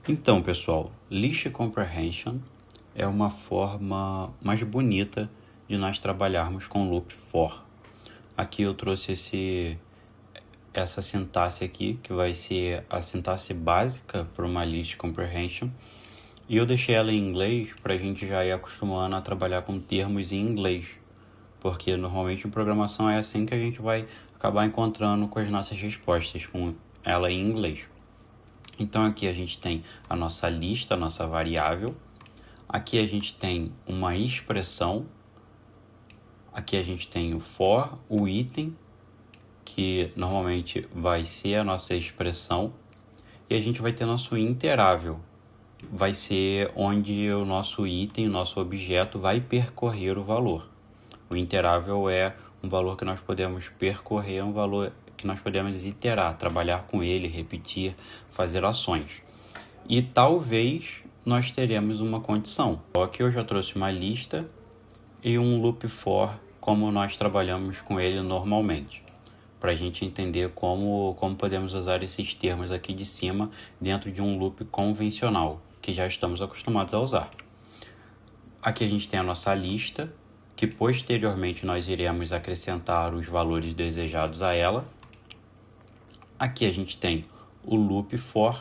Então, pessoal, List Comprehension é uma forma mais bonita de nós trabalharmos com Loop for. Aqui eu trouxe essa sintaxe aqui, que vai ser a sintaxe básica para uma List Comprehension, e eu deixei ela em inglês para a gente já ir acostumando a trabalhar com termos em inglês, porque normalmente em programação é assim que a gente vai acabar encontrando com as nossas respostas, com ela em inglês. Então aqui a gente tem a nossa lista, a nossa variável. Aqui a gente tem uma expressão. Aqui a gente tem o for, o item, que normalmente vai ser a nossa expressão. E a gente vai ter nosso interável. Vai ser onde o nosso item, o nosso objeto vai percorrer o valor. O interável é um valor que nós podemos percorrer, um valor que nós podemos iterar, trabalhar com ele, repetir, fazer ações. E talvez nós teremos uma condição. Aqui eu já trouxe uma lista e um loop for, como nós trabalhamos com ele normalmente, para a gente entender como podemos usar esses termos aqui de cima dentro de um loop convencional, que já estamos acostumados a usar. Aqui a gente tem a nossa lista, que posteriormente nós iremos acrescentar os valores desejados a ela. Aqui a gente tem o loop for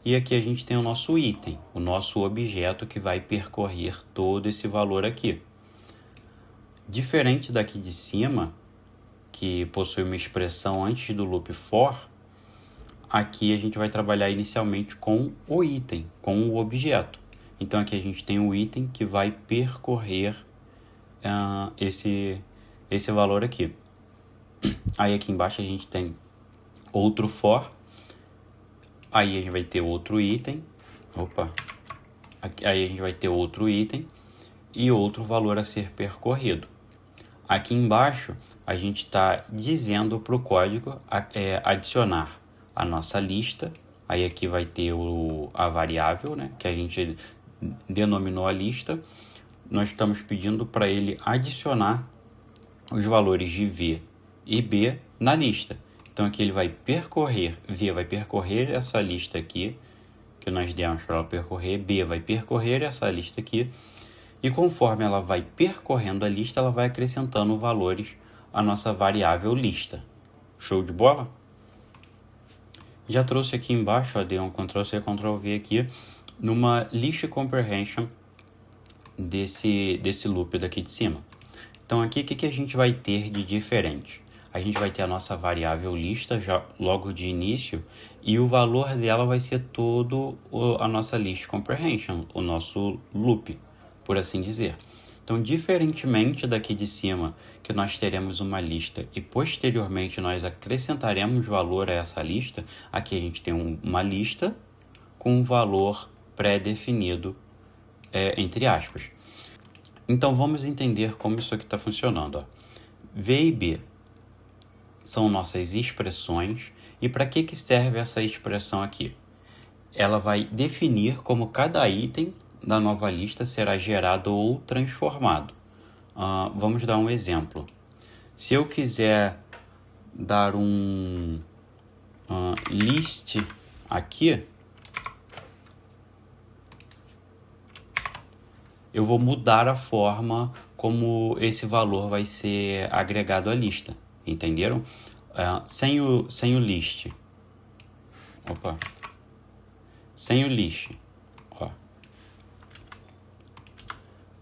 e aqui a gente tem o nosso item, o nosso objeto que vai percorrer todo esse valor aqui. Diferente daqui de cima, que possui uma expressão antes do loop for, aqui a gente vai trabalhar inicialmente com o item, com o objeto. Então aqui a gente tem o item que vai percorrer esse valor aqui. Aí aqui embaixo a gente tem outro for, aí a gente vai ter outro item, aí a gente vai ter outro item e outro valor a ser percorrido. Aqui embaixo a gente está dizendo para o código adicionar a nossa lista, aí aqui vai ter a variável, né, que a gente denominou a lista. Nós estamos pedindo para ele adicionar os valores de V e B na lista. Então aqui ele vai percorrer, V vai percorrer essa lista aqui, que nós demos para ela percorrer, B vai percorrer essa lista aqui, e conforme ela vai percorrendo a lista, ela vai acrescentando valores à nossa variável lista. Show de bola? Já trouxe aqui embaixo, dei um Ctrl+C, Ctrl+V aqui, numa List Comprehension desse loop daqui de cima. Então aqui o que a gente vai ter de diferente? A gente vai ter a nossa variável lista já logo de início e o valor dela vai ser todo a nossa list comprehension, o nosso loop, por assim dizer. Então, diferentemente daqui de cima, que nós teremos uma lista e posteriormente nós acrescentaremos valor a essa lista, aqui a gente tem uma lista com um valor pré-definido, entre aspas. Então, vamos entender como isso aqui está funcionando. V e B são nossas expressões. E para que serve essa expressão aqui? Ela vai definir como cada item da nova lista será gerado ou transformado. Vamos dar um exemplo. Se eu quiser dar um list aqui, eu vou mudar a forma como esse valor vai ser agregado à lista. Entenderam? Sem o list. Sem o list.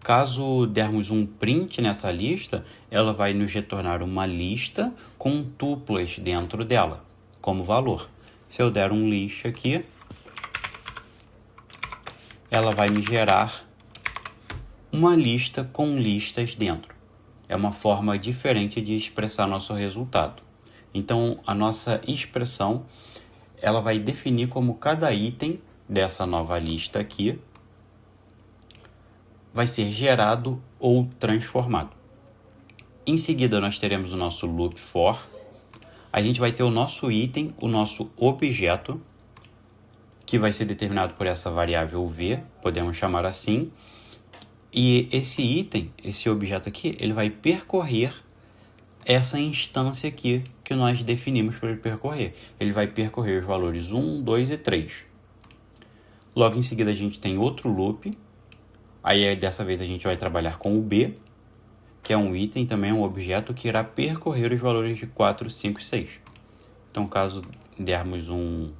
Caso dermos um print nessa lista, ela vai nos retornar uma lista com tuplas dentro dela, como valor. Se eu der um list aqui, ela vai me gerar uma lista com listas dentro. É uma forma diferente de expressar nosso resultado. Então, a nossa expressão, ela vai definir como cada item dessa nova lista aqui vai ser gerado ou transformado. Em seguida, nós teremos o nosso loop for. A gente vai ter o nosso item, o nosso objeto, que vai ser determinado por essa variável V, podemos chamar assim. E esse item, esse objeto aqui, ele vai percorrer essa instância aqui que nós definimos para ele percorrer. Ele vai percorrer os valores 1, 2 e 3. Logo em seguida a gente tem outro loop. Aí dessa vez a gente vai trabalhar com o B, que é um item, também um objeto que irá percorrer os valores de 4, 5 e 6. Então, caso dermos um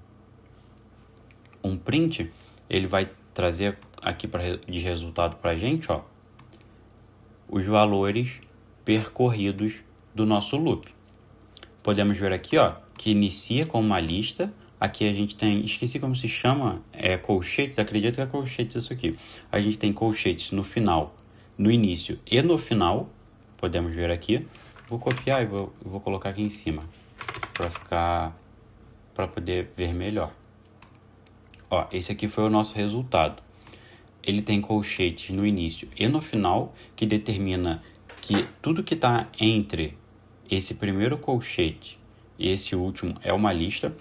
print, ele vai trazer aqui de resultado para a gente, ó, os valores percorridos do nosso loop. Podemos ver aqui, ó, que inicia com uma lista. Aqui a gente tem, esqueci como se chama, colchetes, acredito que é colchetes isso aqui. A gente tem colchetes no final, no início e no final. Podemos ver aqui. Vou copiar e vou colocar aqui em cima para poder ver melhor. Ó, esse aqui foi o nosso resultado. Ele tem colchetes no início e no final, que determina que tudo que está entre esse primeiro colchete e esse último é uma lista.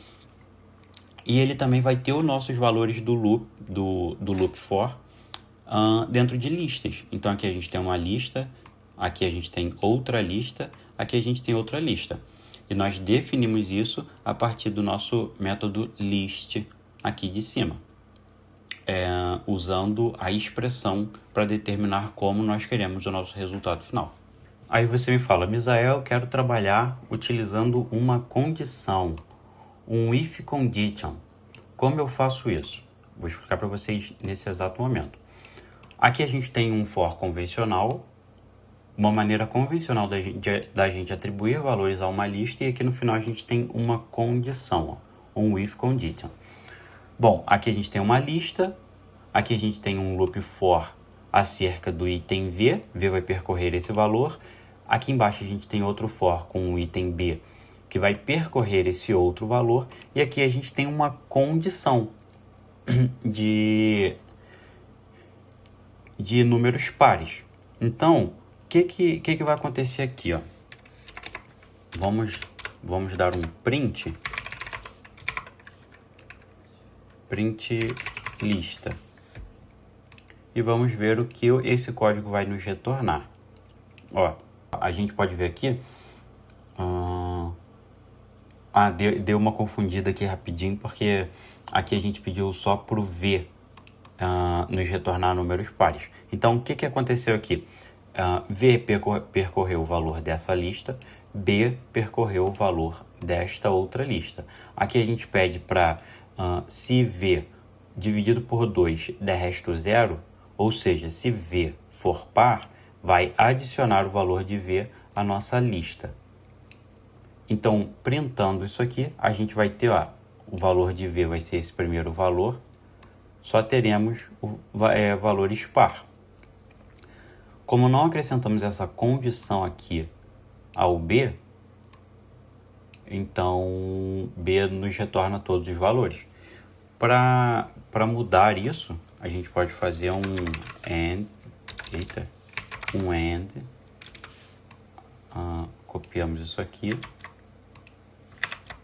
E ele também vai ter os nossos valores do loop for dentro de listas. Então aqui a gente tem uma lista, aqui a gente tem outra lista, aqui a gente tem outra lista. E nós definimos isso a partir do nosso método list aqui de cima, usando a expressão para determinar como nós queremos o nosso resultado final. Aí você me fala, Misael, eu quero trabalhar utilizando uma condição, um if condition. Como eu faço isso? Vou explicar para vocês nesse exato momento. Aqui a gente tem um for convencional, uma maneira convencional da gente atribuir valores a uma lista, e aqui no final a gente tem uma condição, ó, um if condition. Bom, aqui a gente tem uma lista, aqui a gente tem um loop for acerca do item V, V vai percorrer esse valor. Aqui embaixo a gente tem outro for com o item B, que vai percorrer esse outro valor. E aqui a gente tem uma condição de números pares. Então, o que vai acontecer aqui, ó? Vamos dar um print lista. E vamos ver o que esse código vai nos retornar. Ó, a gente pode ver aqui. Deu uma confundida aqui rapidinho, porque aqui a gente pediu só para o V nos retornar números pares. Então, o que aconteceu aqui? V percorreu o valor dessa lista, B percorreu o valor desta outra lista. Aqui a gente pede para, se V dividido por 2 der resto zero, ou seja, se V for par, vai adicionar o valor de V à nossa lista. Então, printando isso aqui, a gente vai ter, ó, o valor de V vai ser esse primeiro valor, só teremos valores par. Como não acrescentamos essa condição aqui ao B, então B nos retorna todos os valores. Para mudar isso, a gente pode fazer um AND, copiamos isso aqui,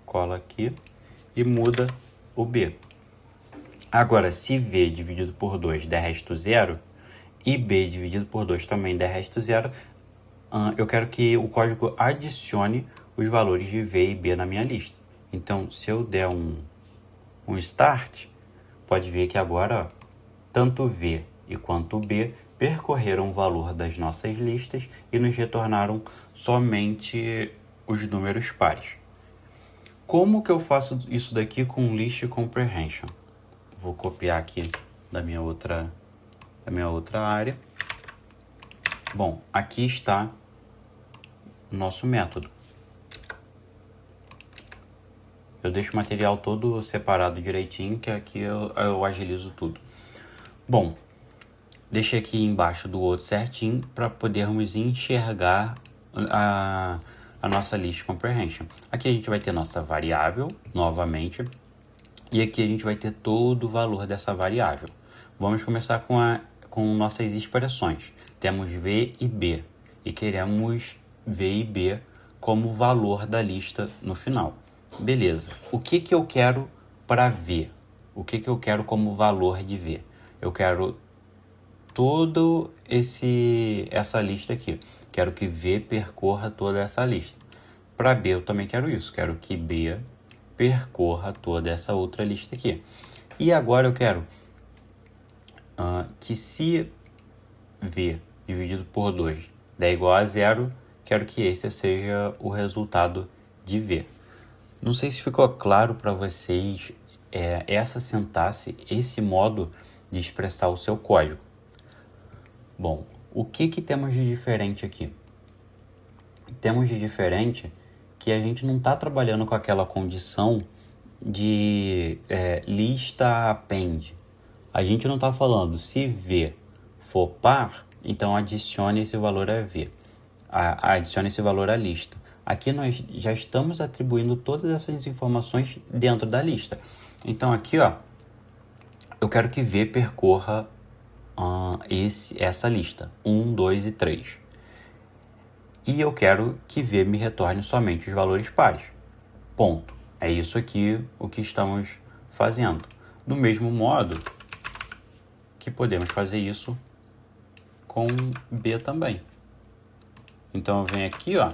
cola aqui e muda o B. Agora, se V dividido por 2 der resto zero e B dividido por 2 também der resto zero, eu quero que o código adicione os valores de V e B na minha lista. Então, se eu der um start, pode ver que agora, ó, tanto V e quanto B percorreram o valor das nossas listas e nos retornaram somente os números pares. Como que eu faço isso daqui com list comprehension? Vou copiar aqui da minha outra área. Bom, aqui está o nosso método. Eu deixo o material todo separado direitinho, que aqui eu agilizo tudo. Bom, deixei aqui embaixo do outro certinho para podermos enxergar a nossa list comprehension. Aqui a gente vai ter nossa variável, novamente, e aqui a gente vai ter todo o valor dessa variável. Vamos começar com nossas expressões. Temos V e B, e queremos V e B como valor da lista no final. Beleza. O que eu quero para V? O que eu quero como valor de V? Eu quero toda essa lista aqui. Quero que V percorra toda essa lista. Para B eu também quero isso. Quero que B percorra toda essa outra lista aqui. E agora eu quero que se V dividido por 2 der igual a 0, quero que esse seja o resultado de V. Não sei se ficou claro para vocês essa sintaxe, esse modo de expressar o seu código. Bom, o que temos de diferente aqui? Temos de diferente que a gente não está trabalhando com aquela condição de lista append. A gente não está falando se V for par, então adicione esse valor a V. Adicione esse valor à lista. Aqui nós já estamos atribuindo todas essas informações dentro da lista. Então aqui, ó, eu quero que V percorra essa lista, 1, 2 e 3. E eu quero que V me retorne somente os valores pares. Ponto. É isso aqui o que estamos fazendo. Do mesmo modo que podemos fazer isso com B também. Então eu venho aqui, ó,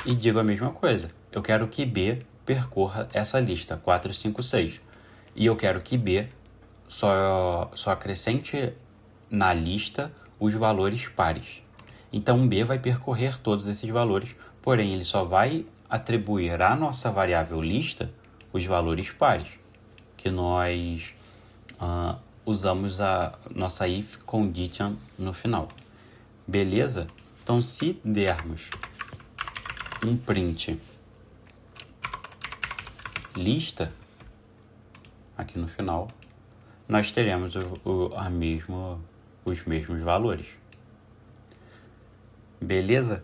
e digo a mesma coisa. Eu quero que B percorra essa lista 4, 5, 6. E eu quero que B só acrescente na lista os valores pares. Então B vai percorrer todos esses valores, porém ele só vai atribuir à nossa variável lista os valores pares, que nós usamos a nossa if condition no final. Beleza? Então se dermos um print lista aqui no final, nós teremos os mesmos valores. Beleza?